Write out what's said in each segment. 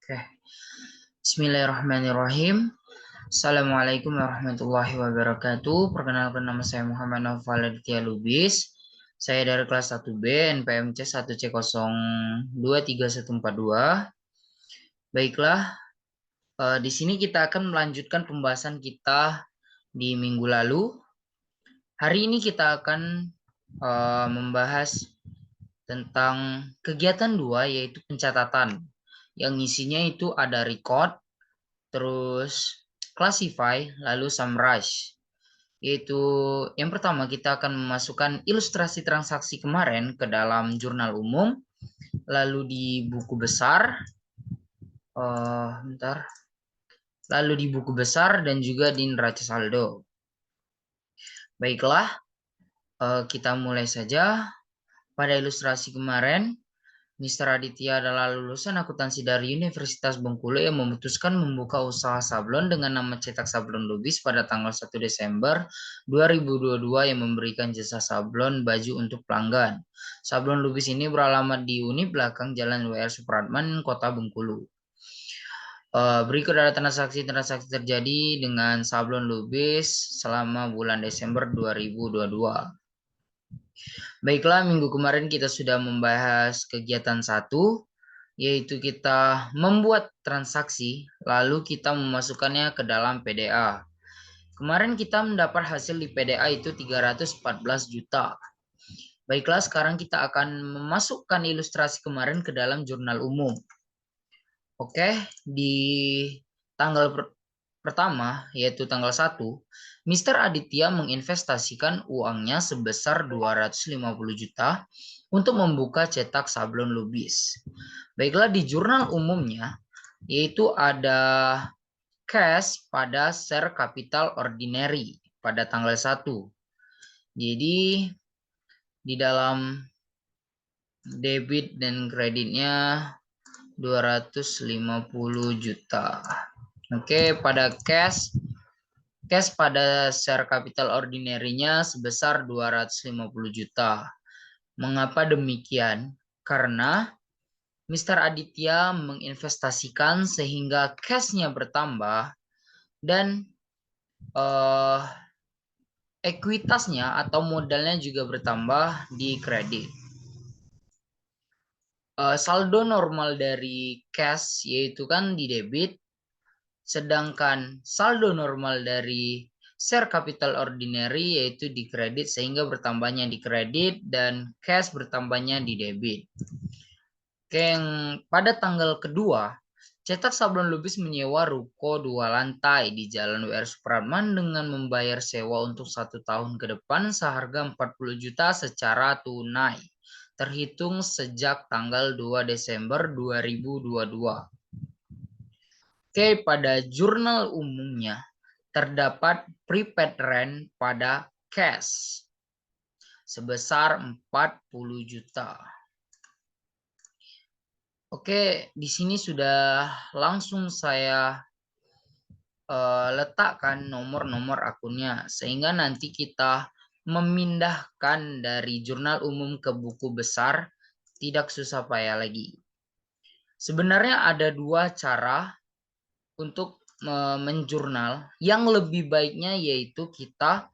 Oke. Bismillahirrahmanirrahim. Assalamualaikum warahmatullahi wabarakatuh. Perkenalkan nama saya Muhammad Naufal Aditya Lubis. Saya dari kelas 1B NPMC 1C023142. Baiklah, di sini kita akan melanjutkan pembahasan kita di minggu lalu. Hari ini kita akan membahas tentang kegiatan 2 yaitu pencatatan. Yang isinya itu ada record, terus classify, lalu summarize. Yaitu yang pertama kita akan memasukkan ilustrasi transaksi kemarin ke dalam jurnal umum, lalu di buku besar, lalu di buku besar dan juga di neraca saldo. Baiklah, kita mulai saja. Pada ilustrasi kemarin, Mr. Aditya adalah lulusan akuntansi dari Universitas Bengkulu yang memutuskan membuka usaha sablon dengan nama cetak sablon Lubis pada tanggal 1 Desember 2022 yang memberikan jasa sablon baju untuk pelanggan. Sablon Lubis ini beralamat di unit belakang Jalan WR Supratman, Kota Bengkulu. Berikut ada transaksi-transaksi terjadi dengan sablon Lubis selama bulan Desember 2022. Baiklah, minggu kemarin kita sudah membahas kegiatan 1, yaitu kita membuat transaksi, lalu kita memasukkannya ke dalam PDA. Kemarin kita mendapat hasil di PDA itu 314 juta. Baiklah, sekarang kita akan memasukkan ilustrasi kemarin ke dalam jurnal umum. Oke, di tanggal pertama, yaitu tanggal 1, Mr. Aditya menginvestasikan uangnya sebesar 250 juta untuk membuka cetak sablon Lubis. Baiklah, di jurnal umumnya, yaitu ada cash pada share capital ordinary pada tanggal 1. Jadi, di dalam debit dan kreditnya 250 juta. Oke, pada cash pada share capital ordinary-nya sebesar 250 juta. Mengapa demikian? Karena Mr. Aditya menginvestasikan sehingga cash-nya bertambah dan ekuitasnya atau modalnya juga bertambah di kredit. Saldo normal dari cash yaitu kan di debit, sedangkan saldo normal dari share capital ordinary yaitu di kredit, sehingga bertambahnya di kredit dan cash bertambahnya di debit. Oke, yang pada tanggal kedua, cetak sablon Lubis menyewa ruko 2 lantai di Jalan WR Supratman dengan membayar sewa untuk 1 tahun ke depan seharga 40 juta secara tunai, terhitung sejak tanggal 2 Desember 2022. Oke, pada jurnal umumnya terdapat prepaid rent pada cash sebesar 40 juta. Oke, di sini sudah langsung saya letakkan nomor-nomor akunnya sehingga nanti kita memindahkan dari jurnal umum ke buku besar tidak susah payah lagi. Sebenarnya ada 2 cara untuk menjurnal. Yang lebih baiknya yaitu kita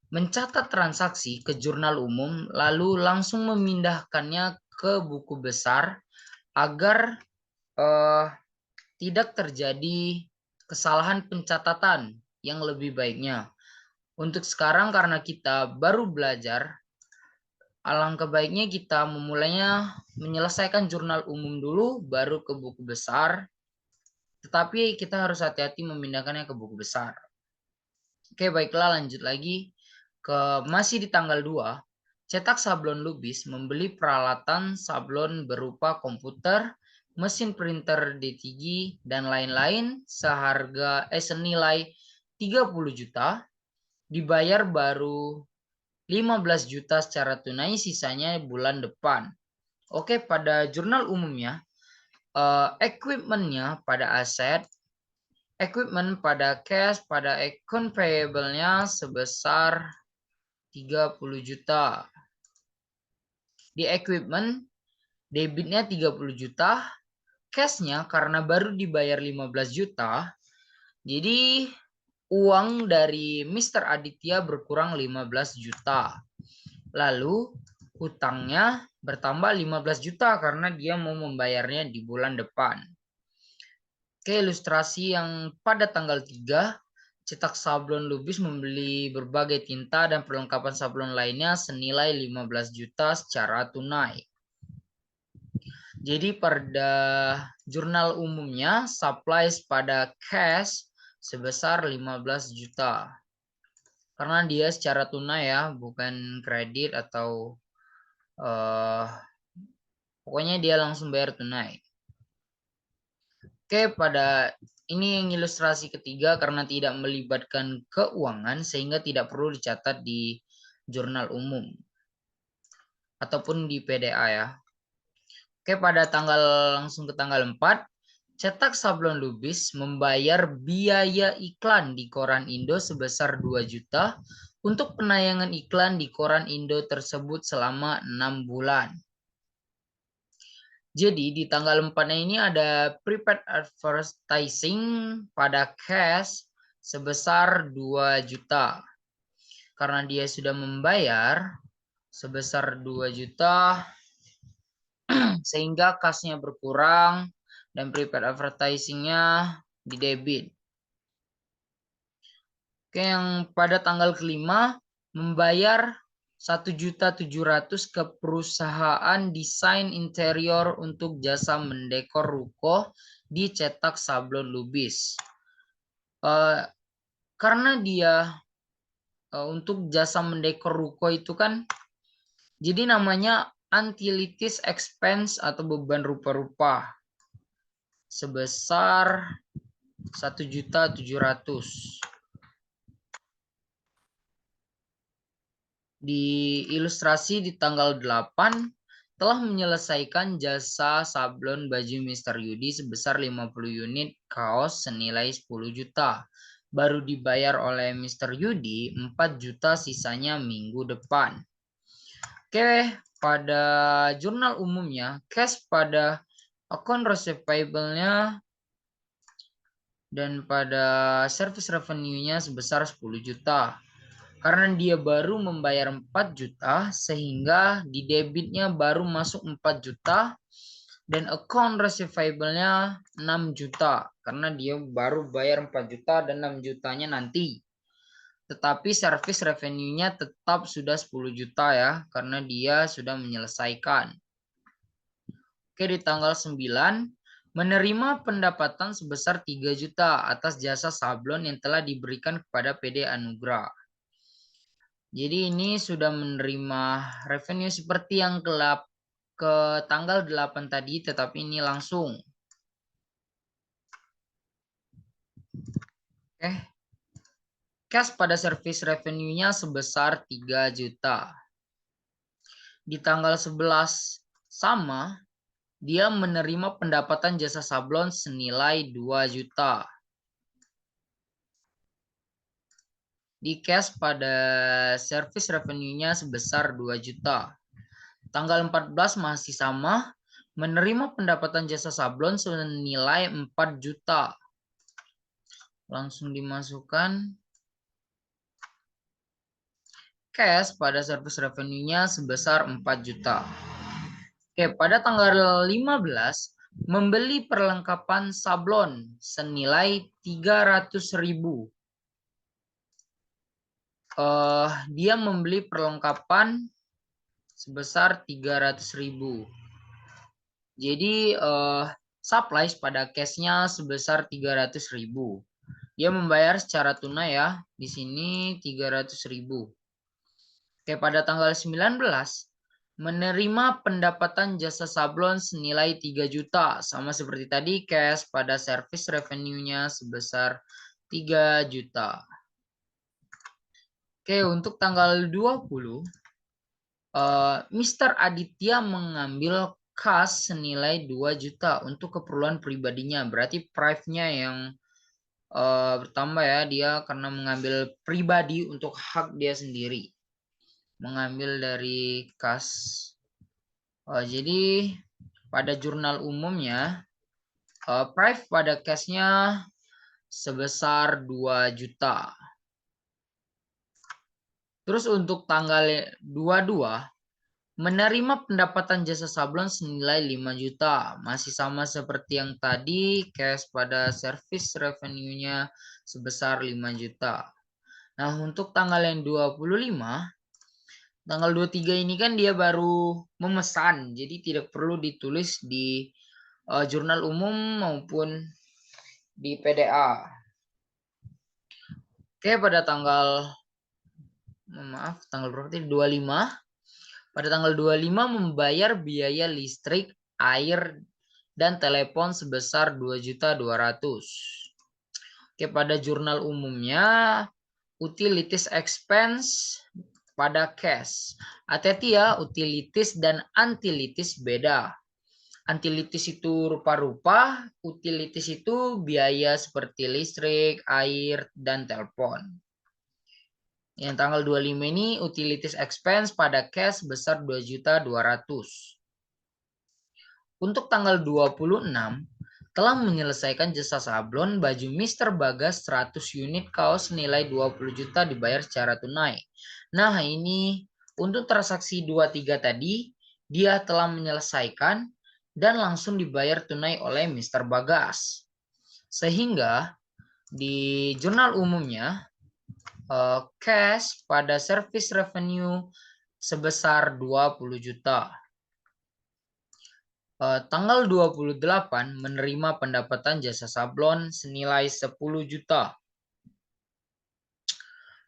mencatat transaksi ke jurnal umum lalu langsung memindahkannya ke buku besar agar tidak terjadi kesalahan pencatatan yang lebih baiknya. Untuk sekarang karena kita baru belajar, alangkah baiknya kita memulainya menyelesaikan jurnal umum dulu baru ke buku besar. Tetapi kita harus hati-hati memindahkannya ke buku besar. Oke, baiklah, lanjut lagi ke masih di tanggal 2. Cetak sablon Lubis membeli peralatan sablon berupa komputer, mesin printer D3 dan lain-lain senilai 30 juta, dibayar baru 15 juta secara tunai, sisanya bulan depan. Oke, pada jurnal umumnya, equipment-nya pada aset, equipment pada cash, pada account payable-nya sebesar 30 juta. Di equipment, debitnya 30 juta, Cashnya karena baru dibayar 15 juta, jadi uang dari Mr. Aditya berkurang 15 juta. Lalu hutangnya bertambah 15 juta karena dia mau membayarnya di bulan depan. Oke, ilustrasi yang pada tanggal 3, cetak sablon Lubis membeli berbagai tinta dan perlengkapan sablon lainnya senilai 15 juta secara tunai. Jadi pada jurnal umumnya supplies pada cash sebesar 15 juta. Karena dia secara tunai ya, bukan kredit atau pokoknya dia langsung bayar tunai. Oke, pada ini yang ilustrasi ketiga karena tidak melibatkan keuangan sehingga tidak perlu dicatat di jurnal umum ataupun di PDA ya. Oke, pada langsung ke tanggal 4, cetak sablon Lubis membayar biaya iklan di koran Indo sebesar 2 juta untuk penayangan iklan di koran Indo tersebut selama 6 bulan. Jadi di tanggal 4 ini ada prepaid advertising pada cash sebesar 2 juta. Karena dia sudah membayar sebesar 2 juta sehingga kasnya berkurang dan prepaid advertisingnya di debit. Oke, yang pada tanggal kelima membayar 1.700.000 ke perusahaan desain interior untuk jasa mendekor ruko dicetak sablon Lubis. Karena dia untuk jasa mendekor ruko itu kan jadi namanya utilities expense atau beban rupa-rupa sebesar 1.700.000. Di ilustrasi di tanggal 8 telah menyelesaikan jasa sablon baju Mr. Yudi sebesar 50 unit kaos senilai 10 juta. Baru dibayar oleh Mr. Yudi 4 juta sisanya minggu depan. Oke, pada jurnal umumnya cash pada account receivable-nya dan pada service revenue-nya sebesar 10 juta. Karena dia baru membayar 4 juta sehingga di debitnya baru masuk 4 juta dan account receivable-nya 6 juta karena dia baru bayar 4 juta dan 6 jutanya nanti. Tetapi service revenue-nya tetap sudah 10 juta ya karena dia sudah menyelesaikan. Oke, di tanggal 9 menerima pendapatan sebesar 3 juta atas jasa sablon yang telah diberikan kepada PD Anugrah. Jadi ini sudah menerima revenue seperti yang ke tanggal 8 tadi, tetapi ini langsung. Oke. Cash pada service revenue-nya sebesar 3 juta. Di tanggal 11 sama, dia menerima pendapatan jasa sablon senilai 2 juta. Di cash pada service revenue-nya sebesar 2 juta. Tanggal 14 masih sama, menerima pendapatan jasa sablon senilai 4 juta. Langsung dimasukkan. Cash pada service revenue-nya sebesar 4 juta. Oke, pada tanggal 15 membeli perlengkapan sablon senilai 300.000. Dia membeli perlengkapan sebesar 300.000. Jadi supplies pada cashnya sebesar 300.000. Dia membayar secara tunai ya. Di sini 300.000. Oke, pada tanggal 19 menerima pendapatan jasa sablon senilai 3 juta. Sama seperti tadi, cash pada service revenue-nya sebesar 3 juta. Oke, untuk tanggal 20, Mr. Aditya mengambil kas senilai 2 juta untuk keperluan pribadinya. Berarti prive-nya yang bertambah ya, dia karena mengambil pribadi untuk hak dia sendiri. Mengambil dari kas. Jadi pada jurnal umumnya Price pada cashnya sebesar 2 juta. Terus untuk tanggal 22 menerima pendapatan jasa sablon senilai 5 juta. Masih sama seperti yang tadi, cash pada service revenue-nya sebesar 5 juta. Nah, untuk tanggal yang 25, tanggal 23 ini kan dia baru memesan, jadi tidak perlu ditulis di jurnal umum maupun di PDA. Oke, pada tanggal berapa tadi? 25. Pada tanggal 25 membayar biaya listrik, air, dan telepon sebesar 2.200.000. Oke, pada jurnal umumnya utilities expense pada cash. Hati-hati ya, utilities dan antilitis beda. Antilitis itu rupa-rupa, utilities itu biaya seperti listrik, air, dan telepon. Yang tanggal 25 ini utilities expense pada cash sebesar 2.200.000. Untuk tanggal 26 telah menyelesaikan jasa sablon baju Mr. Bagas 100 unit kaos senilai 20 juta dibayar secara tunai. Nah, ini untuk transaksi 23 tadi dia telah menyelesaikan dan langsung dibayar tunai oleh Mr. Bagas. Sehingga di jurnal umumnya cash pada service revenue sebesar 20 juta. Tanggal 28 menerima pendapatan jasa sablon senilai 10 juta.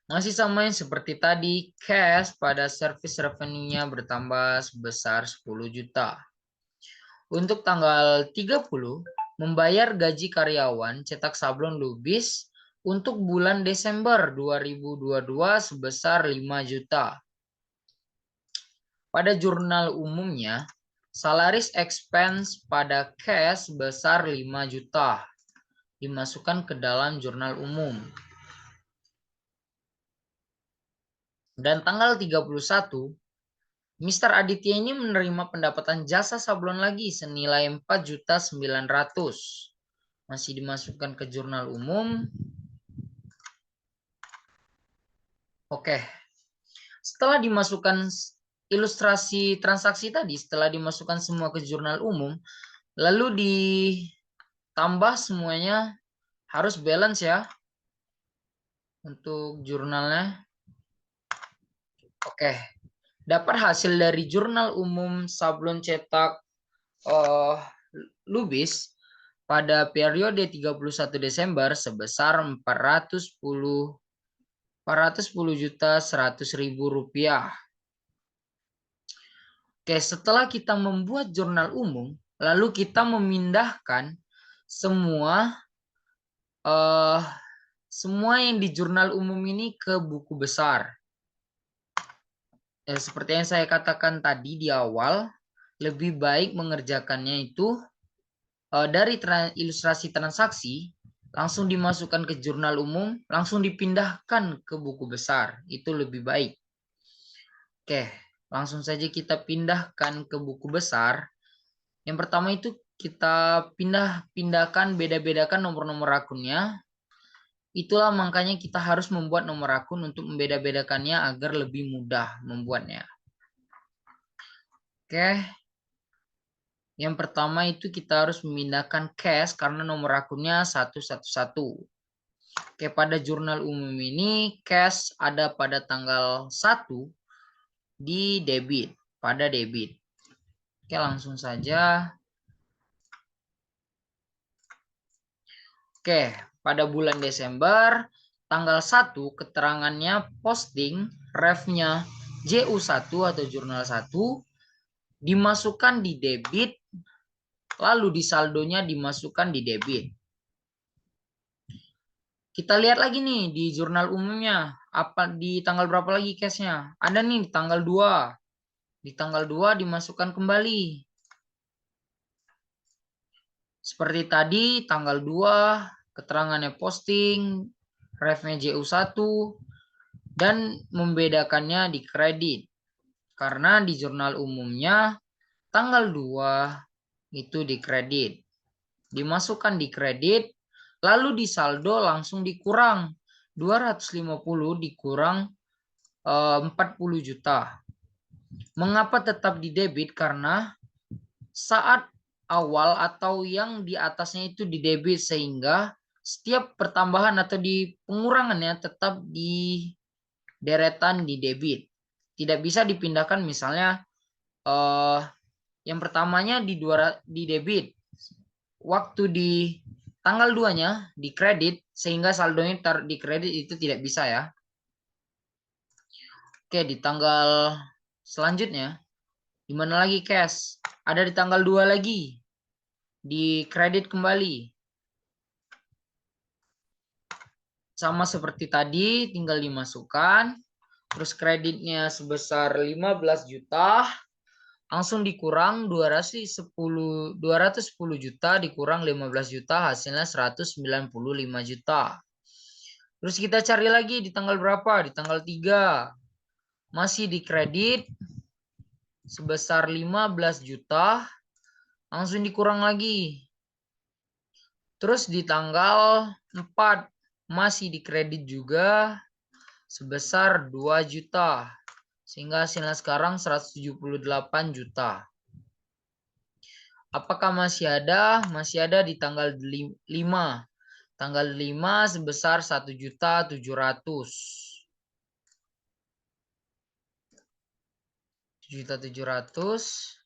Masih sama yang seperti tadi, cash pada service revenue-nya bertambah sebesar 10 juta. Untuk tanggal 30, membayar gaji karyawan cetak sablon Lubis untuk bulan Desember 2022 sebesar 5 juta. Pada jurnal umumnya, salaries expense pada cash sebesar 5 juta dimasukkan ke dalam jurnal umum. Dan tanggal 31, Mr. Aditya ini menerima pendapatan jasa sablon lagi senilai 4.900.000. Masih dimasukkan ke jurnal umum. Oke. Setelah dimasukkan ilustrasi transaksi tadi, setelah dimasukkan semua ke jurnal umum, lalu ditambah semuanya harus balance ya untuk jurnalnya. Oke, dapat hasil dari jurnal umum sablon cetak Lubis pada periode 31 Desember sebesar 410.100.000 rupiah. Oke, setelah kita membuat jurnal umum, lalu kita memindahkan semua yang di jurnal umum ini ke buku besar. Seperti yang saya katakan tadi di awal, lebih baik mengerjakannya itu dari ilustrasi transaksi, langsung dimasukkan ke jurnal umum, langsung dipindahkan ke buku besar. Itu lebih baik. Oke, langsung saja kita pindahkan ke buku besar. Yang pertama itu kita pindahkan, beda-bedakan nomor-nomor akunnya. Itulah makanya kita harus membuat nomor akun untuk membeda-bedakannya agar lebih mudah membuatnya. Oke. Yang pertama itu kita harus memindahkan cash karena nomor akunnya 111. Oke, pada jurnal umum ini cash ada pada tanggal 1 di debit, pada debit. Oke, langsung saja. Oke, pada bulan Desember tanggal 1 keterangannya posting ref-nya JU1 atau jurnal 1 dimasukkan di debit, lalu di saldonya dimasukkan di debit. Kita lihat lagi nih di jurnal umumnya, apa di tanggal berapa lagi cashnya? Ada nih di tanggal 2. Di tanggal 2 dimasukkan kembali. Seperti tadi tanggal 2 keterangannya posting, ref-nya JU1 dan membedakannya di kredit. Karena di jurnal umumnya tanggal 2 itu di kredit. dimasukkan di kredit, lalu di saldo langsung dikurang. 250 dikurang 40 juta. Mengapa tetap di debit? Karena saat awal atau yang di atasnya itu di debit, sehingga setiap pertambahan atau di pengurangannya tetap di deretan di debit. Tidak bisa dipindahkan, misalnya yang pertamanya di debit, waktu di tanggal 2-nya di kredit, sehingga saldonya taruh di kredit, itu tidak bisa ya. Oke, di tanggal selanjutnya, di mana lagi cash? Ada di tanggal 2 lagi, di kredit kembali. Sama seperti tadi, tinggal dimasukkan. Terus kreditnya sebesar 15 juta, langsung dikurang 210 juta dikurang 15 juta, hasilnya 195 juta. Terus kita cari lagi di tanggal berapa? Di tanggal 3. Masih di kredit sebesar 15 juta, langsung dikurang lagi. Terus di tanggal 4 masih di kredit juga sebesar 2 juta. Sehingga hasilnya sekarang 178 juta. Apakah masih ada? Masih ada di tanggal 5. Tanggal 5 sebesar 1.700.000. 1.700.000.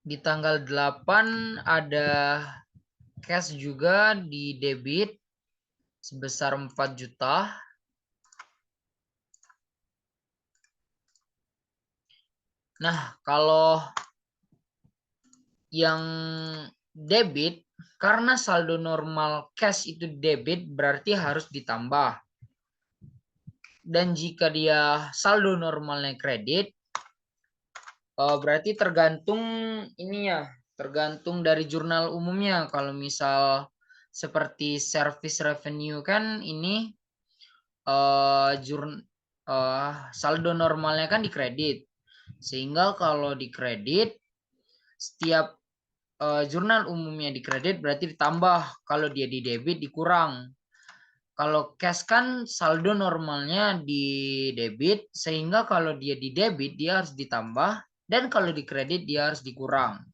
Di tanggal 8 ada cash juga di debit sebesar 4 juta. Nah, kalau yang debit, karena saldo normal cash itu debit, berarti harus ditambah. Dan jika dia saldo normalnya kredit, berarti tergantung ininya, tergantung dari jurnal umumnya. Kalau misal seperti service revenue kan ini saldo normalnya kan di kredit, sehingga kalau di kredit setiap jurnal umumnya di kredit berarti ditambah, kalau dia di debit dikurang. Kalau cash kan saldo normalnya di debit, sehingga kalau dia di debit dia harus ditambah, dan kalau di kredit dia harus dikurang.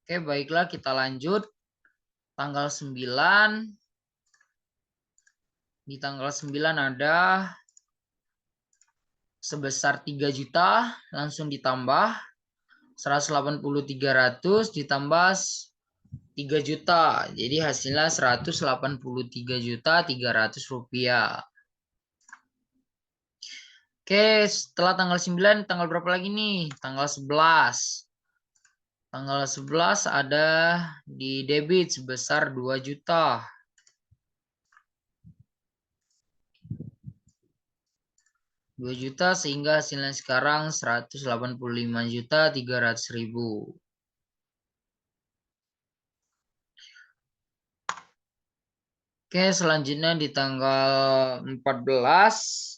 Oke, baiklah kita lanjut. Tanggal 9. Di tanggal 9 ada sebesar 3 juta, langsung ditambah 180.300 ditambah 3 juta. Jadi hasilnya 183.300 rupiah. Oke, setelah tanggal 9, tanggal berapa lagi nih? Tanggal 11. Tanggal 11 ada di debit sebesar 2 juta. 2 juta, sehingga hasilnya sekarang 185.300.000. Oke, selanjutnya di tanggal 14.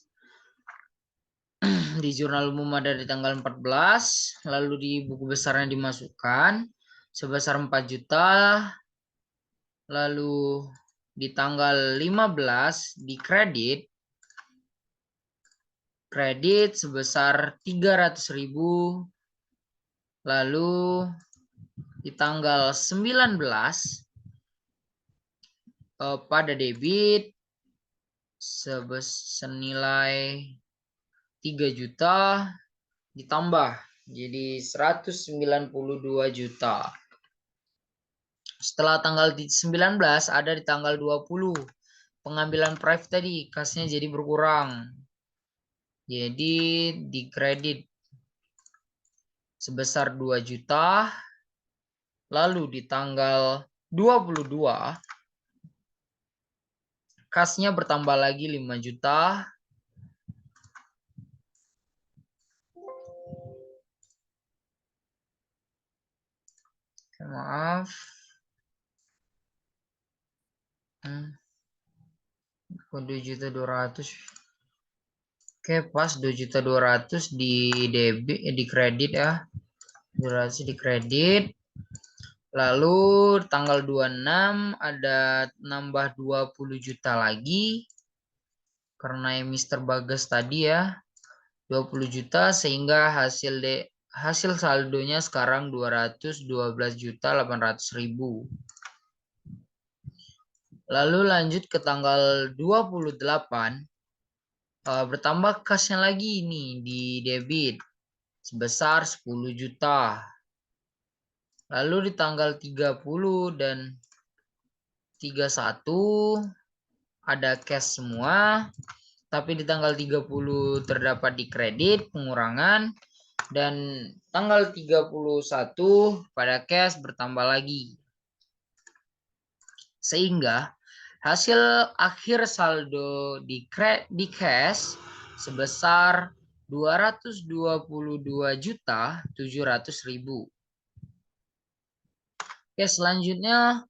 Di jurnal umum ada di tanggal 14, lalu di buku besarnya dimasukkan sebesar 4 juta, lalu di tanggal 15 di kredit sebesar 300.000, lalu di tanggal 19 pada debit senilai 3 juta ditambah jadi 192 juta. Setelah tanggal 19 ada di tanggal 20. Pengambilan private tadi kasnya jadi berkurang. Jadi di kredit sebesar 2 juta. Lalu di tanggal 22 kasnya bertambah lagi 5 juta. Maaf. 2.200.000. Oke, pas 2.200.000 di debit di kredit ya. 700 di kredit. Lalu tanggal 26 ada nambah 20 juta lagi. Karena yang Mr. Bagas tadi ya. 20 juta sehingga hasil saldonya sekarang 212.800.000. Lalu lanjut ke tanggal 28 bertambah kasnya lagi nih di debit sebesar 10 juta. Lalu di tanggal 30 dan 31 ada cash semua, tapi di tanggal 30 terdapat di kredit pengurangan dan tanggal 31 pada cash bertambah lagi. Sehingga hasil akhir saldo di cash sebesar 222.700.000. Oke, selanjutnya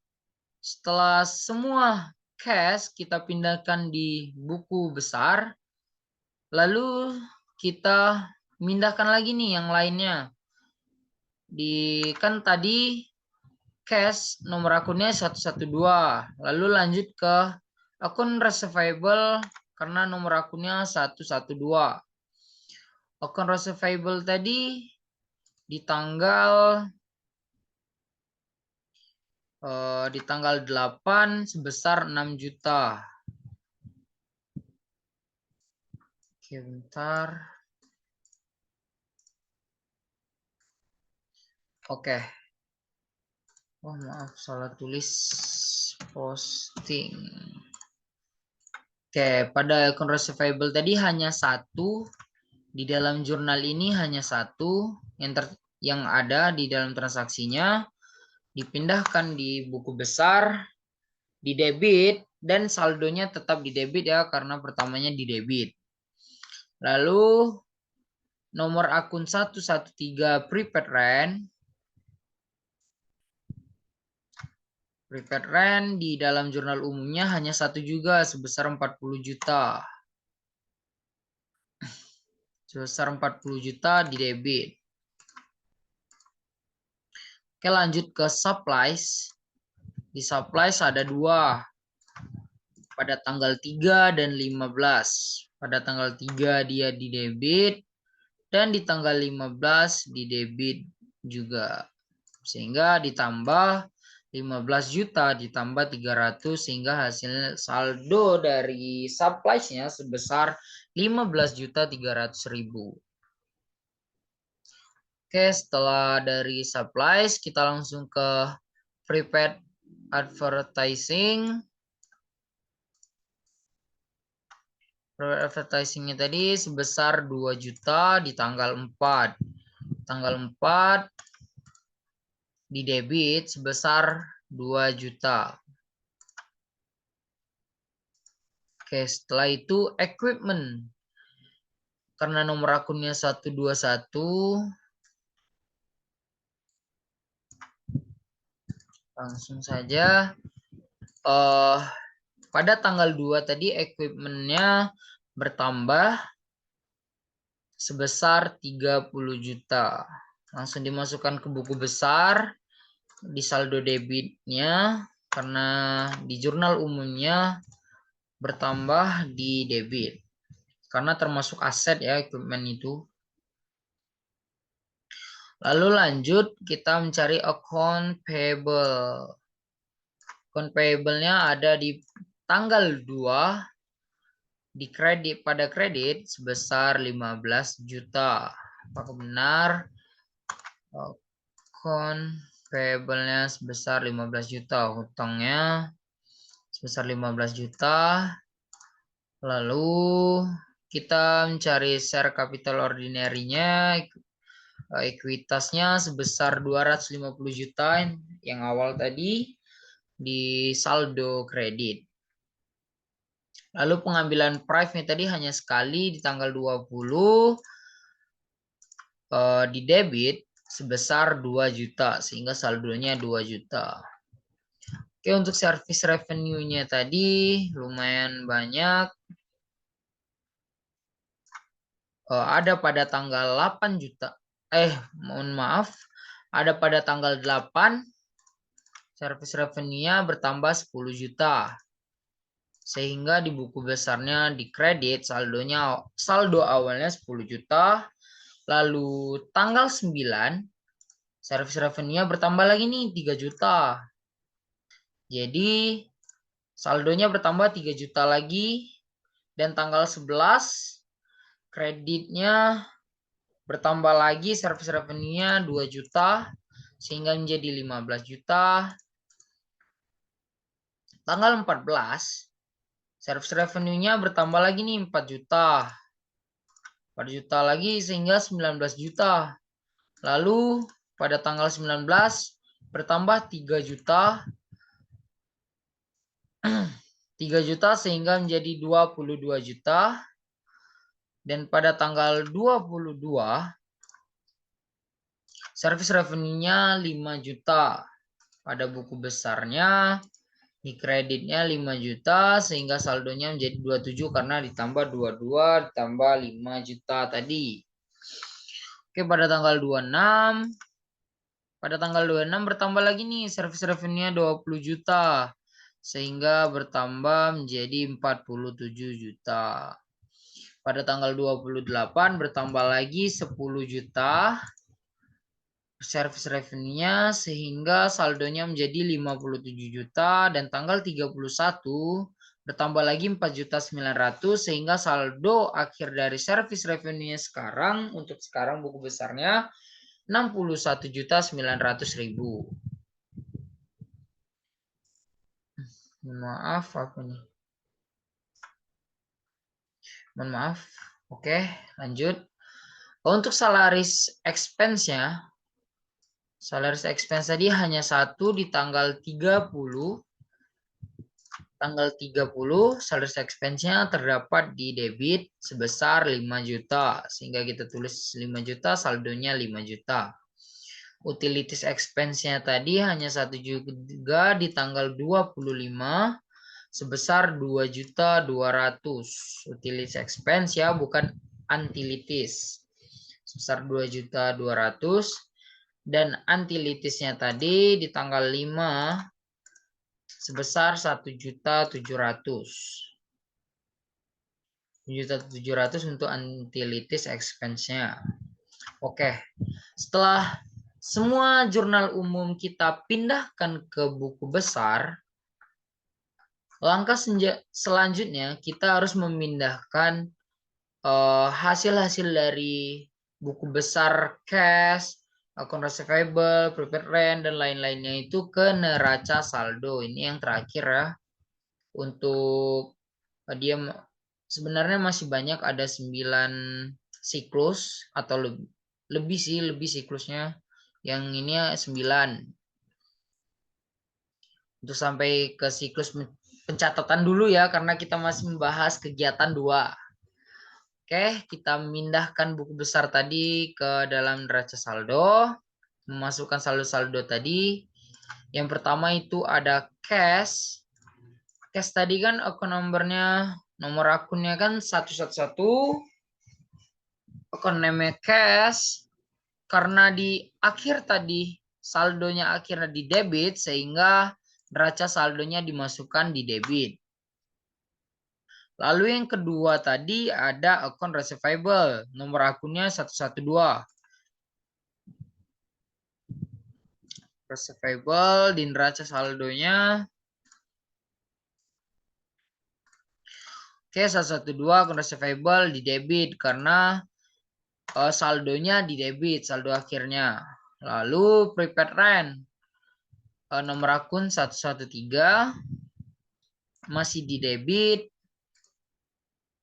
setelah semua cash kita pindahkan di buku besar, lalu kita pindahkan lagi nih yang lainnya. Kan tadi cash nomor akunnya 112, lalu lanjut ke akun receivable karena nomor akunnya 112. Akun receivable tadi di tanggal 8 sebesar 6 juta. Oke, bentar. Oke. Oh, maaf, salah tulis posting. Oke, pada akun receivable tadi hanya satu. Di dalam jurnal ini hanya satu yang ada di dalam transaksinya. Dipindahkan di buku besar, di debit, dan saldonya tetap di debit ya, karena pertamanya di debit. Lalu nomor akun 113 prepaid rent. Prepaid rent di dalam jurnal umumnya hanya satu juga sebesar 40 juta. Sebesar 40 juta di debit. Oke, lanjut ke supplies. Di supplies ada dua. Pada tanggal 3 dan 15. Pada tanggal 3 dia di debit dan di tanggal 15 di debit juga. Sehingga ditambah 15 juta ditambah 300 sehingga hasil saldo dari supplies-nya sebesar 15.300.000. Oke, setelah dari supplies kita langsung ke prepaid advertising. Prepaid advertising-nya tadi sebesar 2 juta di tanggal 4. Tanggal 4 di debit sebesar 2 juta. Oke, setelah itu equipment. Karena nomor akunnya 121, langsung saja. Pada tanggal 2 tadi equipment-nya bertambah sebesar 30 juta. Langsung dimasukkan ke buku besar di saldo debitnya karena di jurnal umumnya bertambah di debit. Karena termasuk aset ya equipment itu. Lalu lanjut kita mencari account payable. Account payable-nya ada di tanggal 2 di kredit pada kredit sebesar 15 juta. Apakah benar? Account payable-nya sebesar 15 juta, hutangnya sebesar 15 juta. Lalu kita mencari share capital ordinary-nya, ekuitasnya sebesar 250 juta yang awal tadi di saldo kredit. Lalu pengambilan price-nya tadi hanya sekali di tanggal 20 di debit sebesar 2 juta sehingga saldonya 2 juta. Oke, untuk service revenue-nya tadi lumayan banyak. Ada pada tanggal 8 juta. mohon maaf, ada pada tanggal 8 service revenue-nya bertambah 10 juta. Sehingga di buku besarnya di kredit saldo awalnya 10 juta. Lalu tanggal 9 service revenue-nya bertambah lagi nih 3 juta. Jadi saldonya bertambah 3 juta lagi. Dan tanggal 11 kreditnya bertambah lagi, service revenue-nya 2 juta sehingga menjadi 15 juta. Tanggal 14 service revenue-nya bertambah lagi nih 4 juta. 4 juta lagi sehingga 19 juta. Lalu pada tanggal 19 bertambah 3 juta. 3 juta sehingga menjadi 22 juta. Dan pada tanggal 22 service revenue-nya 5 juta. Pada buku besarnya di kreditnya 5 juta sehingga saldonya menjadi 27 karena ditambah 22 ditambah 5 juta tadi. Oke, pada tanggal 26 bertambah lagi nih service revenue-nya 20 juta sehingga bertambah menjadi 47 juta. Pada tanggal 28 bertambah lagi 10 juta service revenue-nya sehingga saldonya menjadi 57 juta dan tanggal 31 bertambah lagi 4.900.000 sehingga saldo akhir dari service revenue-nya sekarang untuk sekarang buku besarnya 61.900.000. Maaf apa nih? Mohon maaf. Oke, lanjut. Untuk salaries expense-nya salaries expense tadi hanya satu di tanggal 30. Tanggal 30 salaries expense-nya terdapat di debit sebesar 5 juta. Sehingga kita tulis 5 juta, saldonya 5 juta. Utilities expense-nya tadi hanya 1 juga di tanggal 25 sebesar 2 juta 200. Utilities expense ya, bukan utilities. Sebesar 2 juta 200. Dan utilities-nya tadi di tanggal 5 sebesar 1.700.000. 1.700.000 untuk utilities expense-nya. Oke. Setelah semua jurnal umum kita pindahkan ke buku besar, langkah selanjutnya kita harus memindahkan hasil-hasil dari buku besar cash, account receivable, prepaid rent, dan lain-lainnya itu ke neraca saldo. Ini yang terakhir ya. Untuk dia sebenarnya masih banyak, ada 9 siklus atau lebih siklusnya. Yang ini 9. Untuk sampai ke siklus pencatatan dulu ya, karena kita masih membahas kegiatan 2. Oke, kita memindahkan buku besar tadi ke dalam neraca saldo. Memasukkan saldo-saldo tadi. Yang pertama itu ada cash. Cash tadi kan akun nomor akunnya kan 111. Akun name cash. Karena di akhir tadi saldonya akhirnya di debit sehingga neraca saldonya dimasukkan di debit. Lalu yang kedua tadi ada akun receivable. Nomor akunnya 112. Receivable di neraca saldonya. Oke, 112 akun receivable di debit karena saldonya di debit, saldo akhirnya. Lalu prepaid rent. Nomor akun 113 masih di debit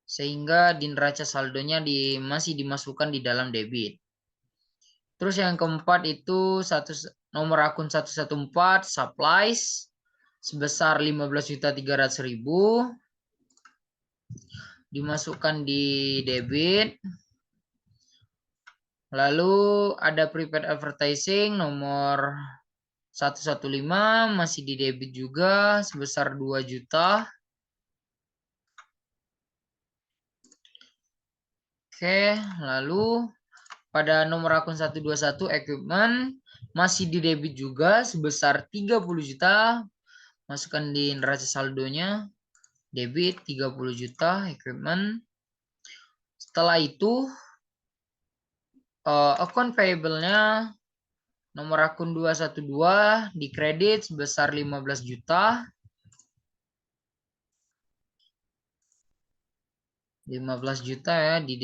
sehingga di neraca saldonya masih dimasukkan di dalam debit. Terus yang keempat itu nomor akun 114 supplies sebesar 15.300.000 dimasukkan di debit. Lalu ada prepaid advertising nomor 115 masih di debit juga sebesar 2 juta. Oke, lalu pada nomor akun 121 equipment masih di debit juga sebesar 30 juta. Masukkan di neraca saldonya, debit 30 juta equipment. Setelah itu akun payable-nya nomor akun 212 di kredit sebesar 15 juta. 15 juta ya di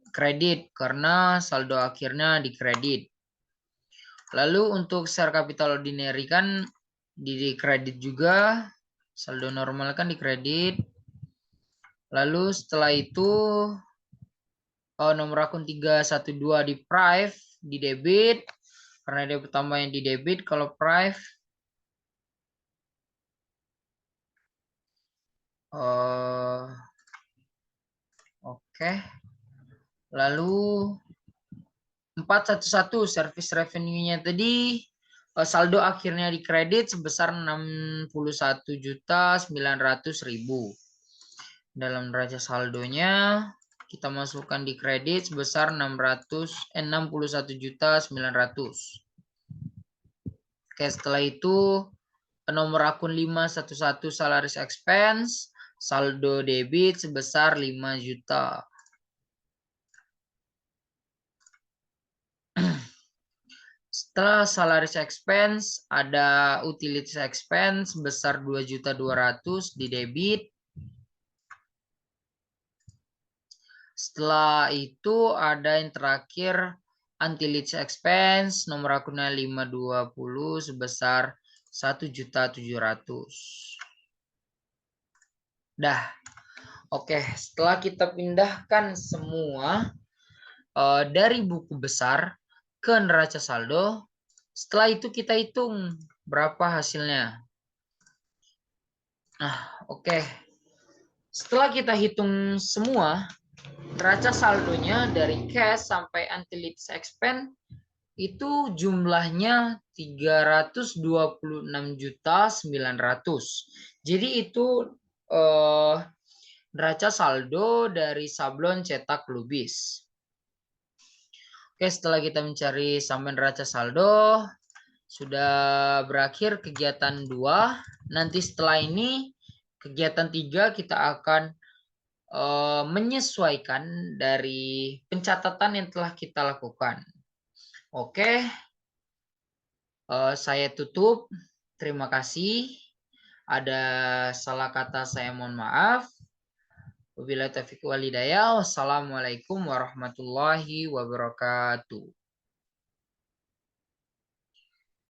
kredit karena saldo akhirnya di kredit. Lalu untuk share capital ordinary kan di kredit juga, saldo normal kan di kredit. Lalu setelah itu nomor akun 312 di prive di debit karena dia pertama yang di debit. Kalau prive oke. Lalu 411 service revenue-nya tadi saldo akhirnya di kredit sebesar 61.900.000. Dalam neraca saldonya kita masukkan di kredit sebesar 61.900.000. Oke, setelah itu nomor akun 511 salaries expense saldo debit sebesar 5 juta. Setelah salaries expense ada utilities expense sebesar 2.200.000 di debit. Setelah itu ada yang terakhir utilities expense nomor akunnya 520 sebesar 1.700.000. Dah. Oke, setelah kita pindahkan semua dari buku besar ke neraca saldo, setelah itu kita hitung berapa hasilnya. Nah, oke. Setelah kita hitung semua, neraca saldonya dari cash sampai utilities expense itu jumlahnya 326.900.000. Jadi itu neraca saldo dari sablon cetak Lubis. Oke, setelah kita mencari sampai neraca saldo, sudah berakhir kegiatan 2. Nanti setelah ini kegiatan 3 kita akan menyesuaikan dari pencatatan yang telah kita lakukan. Oke, saya tutup. Terima kasih. Ada salah kata saya mohon maaf. Wabillahi taufiq wal hidayah. Wassalamualaikum warahmatullahi wabarakatuh.